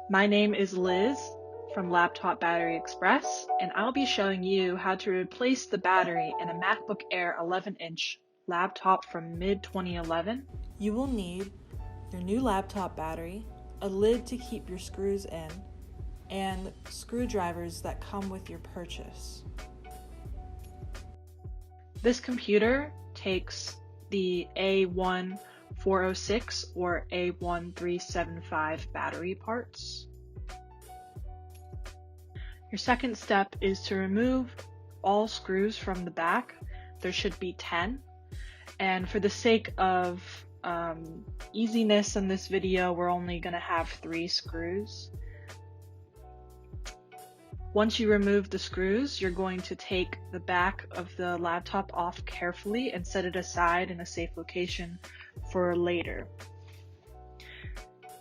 My name is Liz from Laptop Battery Express, and I'll be showing you how to replace the battery in a MacBook Air 11-inch laptop from mid-2011. You will need your new laptop battery, a lid to keep your screws in, and screwdrivers that come with your purchase. This computer takes the A1406 or A1375 battery parts. Your second step is to remove all screws from the back. There should be 10. And for the sake of easiness in this video, we're only going to have 3 screws. Once you remove the screws, you're going to take the back of the laptop off carefully and set it aside in a safe location for later.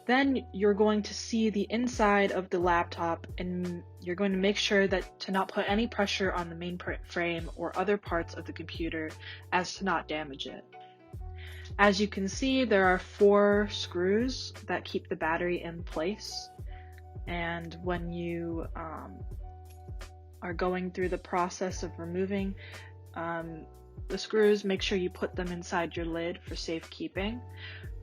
Then you're going to see the inside of the laptop, and you're going to make sure that to not put any pressure on the main frame or other parts of the computer as to not damage it. As you can see, there are 4 screws that keep the battery in place, and when you are going through the process of removing the screws, make sure you put them inside your lid for safekeeping.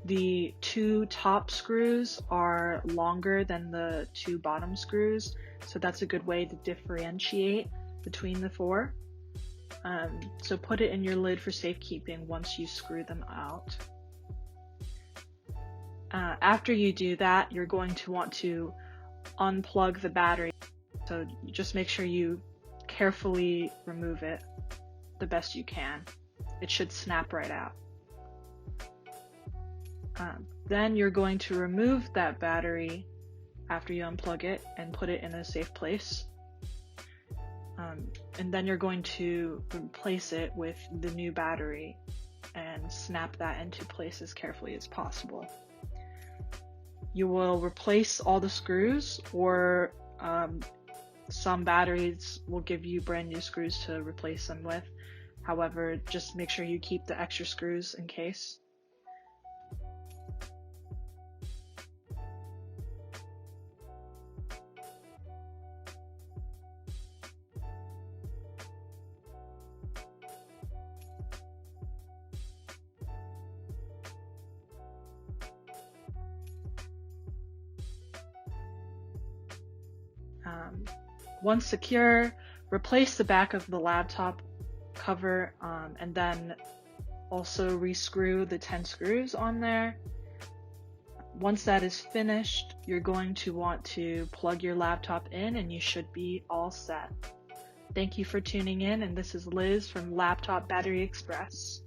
The 2 top screws are longer than the 2 bottom screws, so that's a good way to differentiate between the 4. So put it in your lid for safekeeping once you screw them out. After you do that, you're going to want to unplug the battery. So just make sure you carefully remove it the best you can. It should snap right out. Then you're going to remove that battery after you unplug it and put it in a safe place. And then you're going to replace it with the new battery and snap that into place as carefully as possible. You will replace all the screws, or some batteries will give you brand new screws to replace them with. However, just make sure you keep the extra screws in case. Once secure, replace the back of the laptop cover and then also rescrew the 10 screws on there. Once that is finished, you're going to want to plug your laptop in and you should be all set. Thank you for tuning in, and this is Liz from Laptop Battery Express.